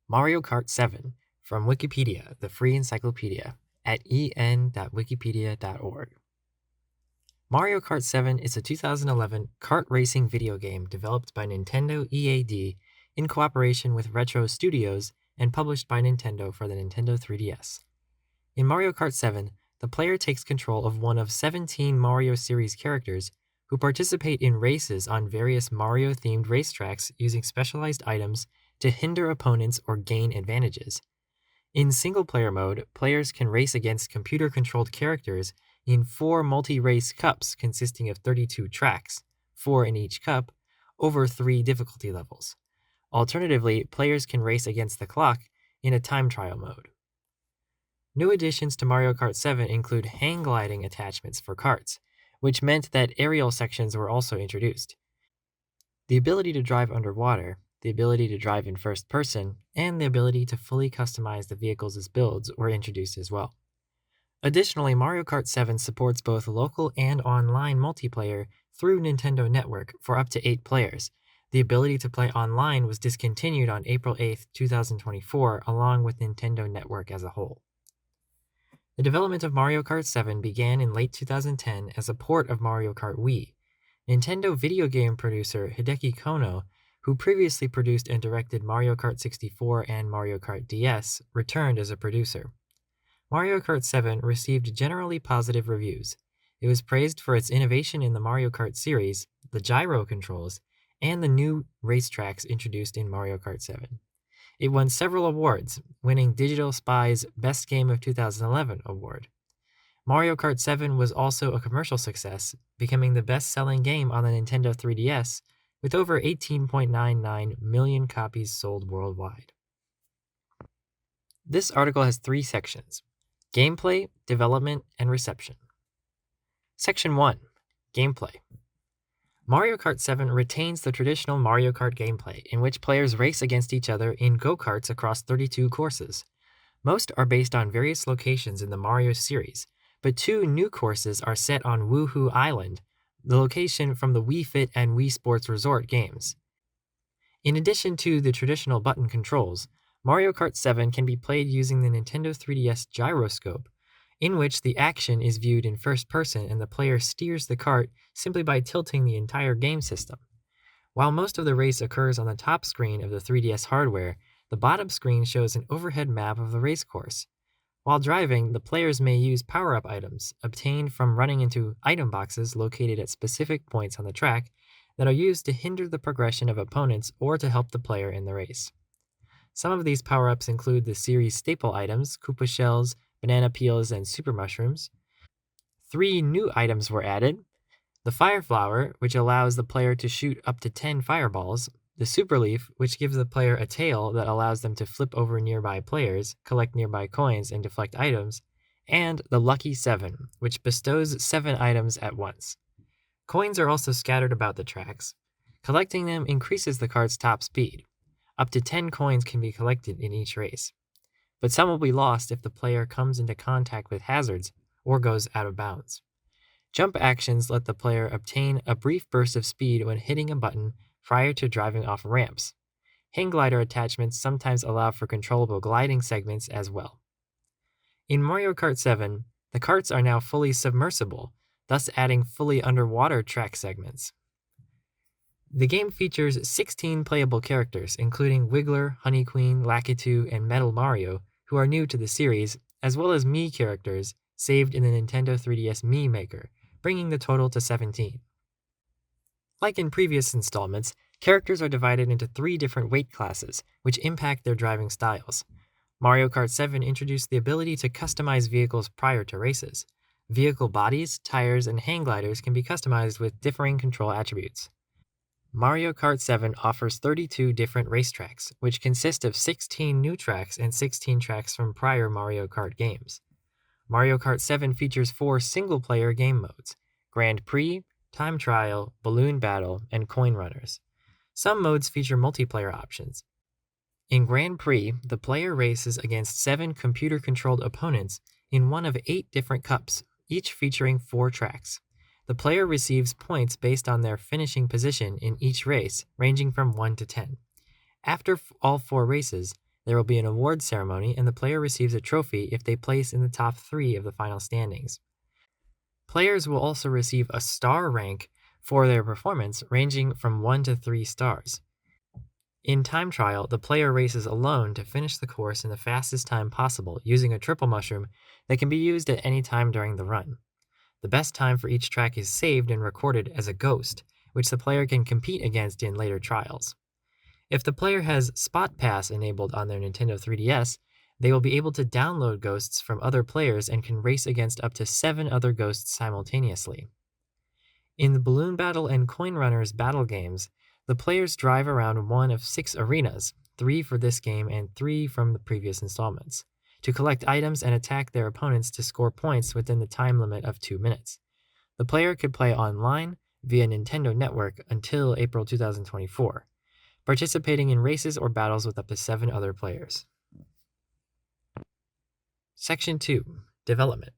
Mario Kart 7 from Wikipedia, the free encyclopedia, at en.wikipedia.org. Mario Kart 7 is a 2011 kart racing video game developed by Nintendo EAD in cooperation with Retro Studios and published by Nintendo for the Nintendo 3DS. In Mario Kart 7, the player takes control of one of 17 Mario series characters who participate in races on various Mario-themed racetracks using specialized items to hinder opponents or gain advantages. In single-player mode, players can race against computer-controlled characters in 4 multi-race cups consisting of 32 tracks, 4 in each cup, over 3 difficulty levels. Alternatively, players can race against the clock in a time trial mode. New additions to Mario Kart 7 include hang gliding attachments for karts, which meant that aerial sections were also introduced. The ability to drive underwater, the ability to drive in first person, and the ability to fully customize the vehicles' builds were introduced as well. Additionally, Mario Kart 7 supports both local and online multiplayer through Nintendo Network for up to 8 players. The ability to play online was discontinued on April 8, 2024, along with Nintendo Network as a whole. The development of Mario Kart 7 began in late 2010 as a port of Mario Kart Wii. Nintendo video game producer Hideki Kono, who previously produced and directed Mario Kart 64 and Mario Kart DS, returned as a producer. Mario Kart 7 received generally positive reviews. It was praised for its innovation in the Mario Kart series, the gyro controls, and the new racetracks introduced in Mario Kart 7. It won several awards, winning Digital Spy's Best Game of 2011 award. Mario Kart 7 was also a commercial success, becoming the best-selling game on the Nintendo 3DS, with over 18.99 million copies sold worldwide. This article has 3 sections: Gameplay, Development, and Reception. Section 1. Gameplay. Mario Kart 7 retains the traditional Mario Kart gameplay, in which players race against each other in go-karts across 32 courses. Most are based on various locations in the Mario series, but 2 new courses are set on Woohoo Island, the location from the Wii Fit and Wii Sports Resort games. In addition to the traditional button controls, Mario Kart 7 can be played using the Nintendo 3DS gyroscope, in which the action is viewed in first person and the player steers the kart simply by tilting the entire game system. While most of the race occurs on the top screen of the 3DS hardware, the bottom screen shows an overhead map of the race course. While driving, the players may use power-up items obtained from running into item boxes located at specific points on the track that are used to hinder the progression of opponents or to help the player in the race. Some of these power-ups include the series staple items, Koopa Shells, banana peels, and super mushrooms. 3 new items were added: the Fire Flower, which allows the player to shoot up to 10 fireballs, the Super Leaf, which gives the player a tail that allows them to flip over nearby players, collect nearby coins, and deflect items, and the Lucky 7, which bestows 7 items at once. Coins are also scattered about the tracks. Collecting them increases the kart's top speed. Up to 10 coins can be collected in each race, but some will be lost if the player comes into contact with hazards or goes out of bounds. Jump actions let the player obtain a brief burst of speed when hitting a button prior to driving off ramps. Hang glider attachments sometimes allow for controllable gliding segments as well. In Mario Kart 7, the karts are now fully submersible, thus adding fully underwater track segments. The game features 16 playable characters, including Wiggler, Honey Queen, Lakitu, and Metal Mario, who are new to the series, as well as Mii characters saved in the Nintendo 3DS Mii Maker, bringing the total to 17. Like in previous installments, characters are divided into 3 different weight classes, which impact their driving styles. Mario Kart 7 introduced the ability to customize vehicles prior to races. Vehicle bodies, tires, and hang gliders can be customized with differing control attributes. Mario Kart 7 offers 32 different racetracks, which consist of 16 new tracks and 16 tracks from prior Mario Kart games. Mario Kart 7 features 4 single-player game modes: Grand Prix, Time Trial, Balloon Battle, and Coin Runners. Some modes feature multiplayer options. In Grand Prix, the player races against 7 computer-controlled opponents in one of 8 different cups, each featuring 4 tracks. The player receives points based on their finishing position in each race, ranging from 1 to 10. After all 4 races, There will be an award ceremony, and the player receives a trophy if they place in the top 3 of the final standings. Players will also receive a star rank for their performance, ranging from 1 to 3 stars. In time trial, the player races alone to finish the course in the fastest time possible using a triple mushroom that can be used at any time during the run. The best time for each track is saved and recorded as a ghost, which the player can compete against in later trials. If the player has Spot Pass enabled on their Nintendo 3DS, they will be able to download ghosts from other players and can race against up to 7 other ghosts simultaneously. In the Balloon Battle and Coin Runners battle games, the players drive around one of 6 arenas, 3 for this game and 3 from the previous installments, to collect items and attack their opponents to score points within the time limit of 2 minutes. The player could play online via Nintendo Network until April 2024, participating in races or battles with up to 7 other players. Section 2. Development.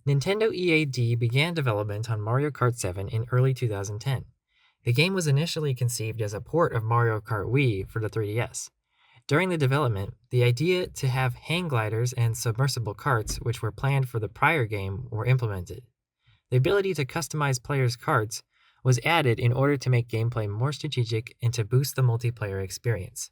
Nintendo EAD began development on Mario Kart 7 in early 2010. The game was initially conceived as a port of Mario Kart Wii for the 3DS. During the development, the idea to have hang gliders and submersible carts, which were planned for the prior game, were implemented. The ability to customize players' carts was added in order to make gameplay more strategic and to boost the multiplayer experience.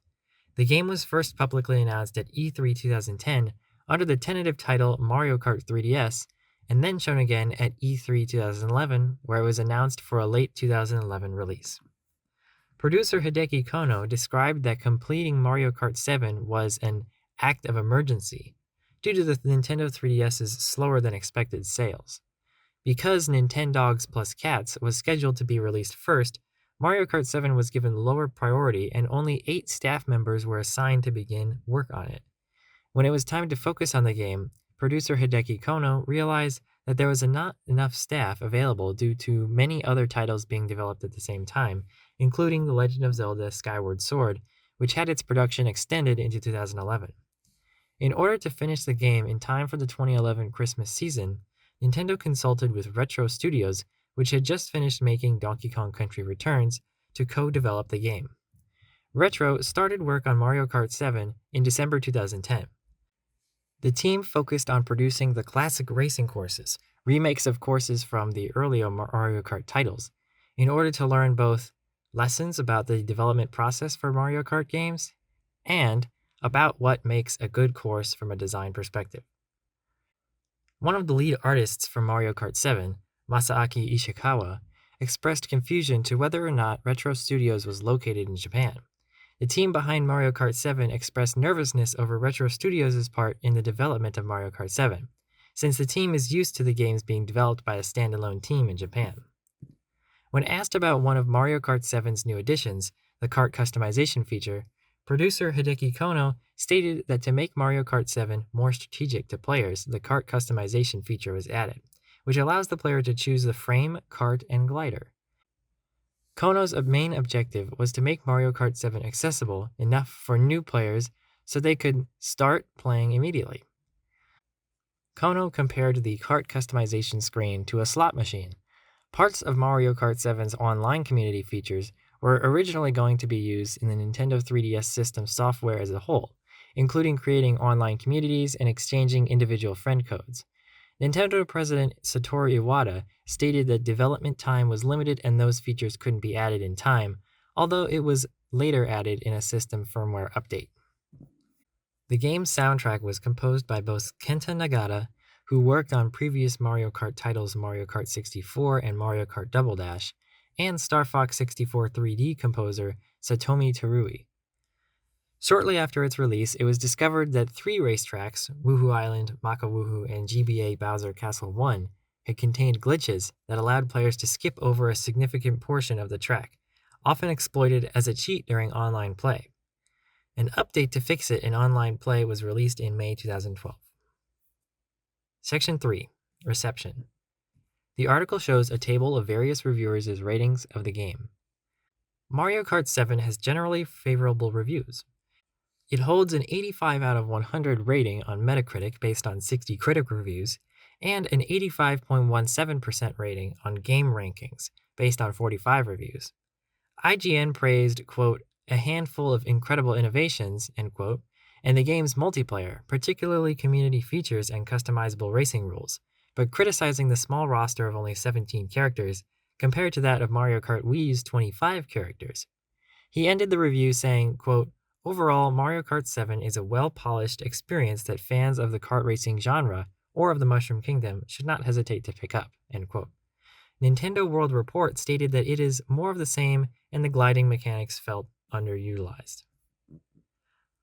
The game was first publicly announced at E3 2010 under the tentative title Mario Kart 3DS, and then shown again at E3 2011, where it was announced for a late 2011 release. Producer Hideki Kono described that completing Mario Kart 7 was an act of emergency due to the Nintendo 3DS's slower than expected sales. Because Nintendogs Plus Cats was scheduled to be released first, Mario Kart 7 was given lower priority and only 8 staff members were assigned to begin work on it. When it was time to focus on the game, producer Hideki Kono realized that there was not enough staff available due to many other titles being developed at the same time, including The Legend of Zelda Skyward Sword, which had its production extended into 2011. In order to finish the game in time for the 2011 Christmas season, Nintendo consulted with Retro Studios, which had just finished making Donkey Kong Country Returns, to co-develop the game. Retro started work on Mario Kart 7 in December 2010. The team focused on producing the classic racing courses, remakes of courses from the earlier Mario Kart titles, in order to learn both lessons about the development process for Mario Kart games and about what makes a good course from a design perspective. One of the lead artists for Mario Kart 7, Masaaki Ishikawa, expressed confusion to whether or not Retro Studios was located in Japan. The team behind Mario Kart 7 expressed nervousness over Retro Studios' part in the development of Mario Kart 7, since the team is used to the games being developed by a standalone team in Japan. When asked about one of Mario Kart 7's new additions, the kart customization feature, producer Hideki Kono stated that to make Mario Kart 7 more strategic to players, the kart customization feature was added, which allows the player to choose the frame, kart, and glider. Kono's main objective was to make Mario Kart 7 accessible enough for new players so they could start playing immediately. Kono compared the kart customization screen to a slot machine. Parts of Mario Kart 7's online community features were originally going to be used in the Nintendo 3DS system software as a whole, including creating online communities and exchanging individual friend codes. Nintendo President Satoru Iwata stated that development time was limited and those features couldn't be added in time, although it was later added in a system firmware update. The game's soundtrack was composed by both Kenta Nagata, who worked on previous Mario Kart titles Mario Kart 64 and Mario Kart Double Dash, and Star Fox 64 3D composer Satomi Terui. Shortly after its release, it was discovered that 3 racetracks, Woohoo Island, Maka Woohoo, and GBA Bowser Castle 1, had contained glitches that allowed players to skip over a significant portion of the track, often exploited as a cheat during online play. An update to fix it in online play was released in May 2012. Section 3. Reception. The article shows a table of various reviewers' ratings of the game. Mario Kart 7 has generally favorable reviews. It holds an 85 out of 100 rating on Metacritic based on 60 critic reviews, and an 85.17% rating on Game Rankings based on 45 reviews. IGN praised, quote, a handful of incredible innovations, end quote, and the game's multiplayer, particularly community features and customizable racing rules, but criticizing the small roster of only 17 characters compared to that of Mario Kart Wii's 25 characters. He ended the review saying, quote, "Overall, Mario Kart 7 is a well-polished experience that fans of the kart racing genre or of the Mushroom Kingdom should not hesitate to pick up," end quote. Nintendo World Report stated that it is more of the same and the gliding mechanics felt underutilized.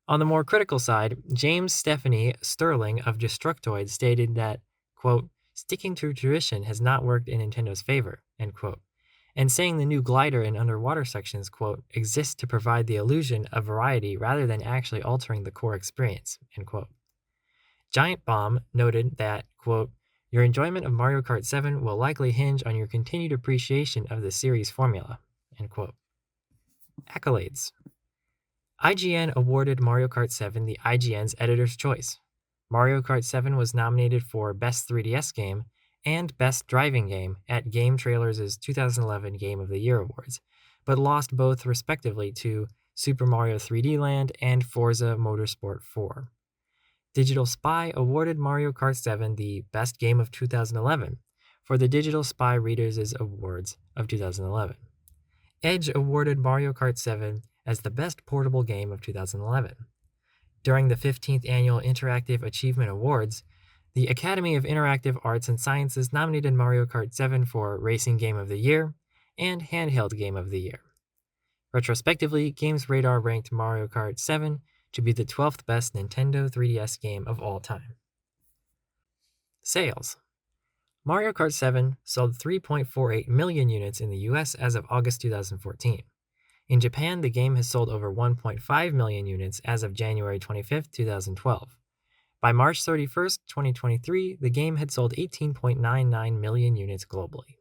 On the more critical side, James Stephanie Sterling of Destructoid stated that, quote, "Sticking to tradition has not worked in Nintendo's favor," end quote, and saying the new glider and underwater sections, quote, "exist to provide the illusion of variety rather than actually altering the core experience," end quote. Giant Bomb noted that, quote, "Your enjoyment of Mario Kart 7 will likely hinge on your continued appreciation of the series formula," end quote. Accolades. IGN awarded Mario Kart 7 the IGN's Editor's Choice. Mario Kart 7 was nominated for Best 3DS Game and Best Driving Game at Game Trailers' 2011 Game of the Year Awards, but lost both respectively to Super Mario 3D Land and Forza Motorsport 4. Digital Spy awarded Mario Kart 7 the Best Game of 2011 for the Digital Spy Readers' Awards of 2011. Edge awarded Mario Kart 7 as the Best Portable Game of 2011. During the 15th Annual Interactive Achievement Awards, the Academy of Interactive Arts and Sciences nominated Mario Kart 7 for Racing Game of the Year and Handheld Game of the Year. Retrospectively, Games Radar ranked Mario Kart 7 to be the 12th best Nintendo 3DS game of all time. Sales. Mario Kart 7 sold 3.48 million units in the US as of August 2014. In Japan, the game has sold over 1.5 million units as of January 25, 2012. By March 31, 2023, the game had sold 18.99 million units globally.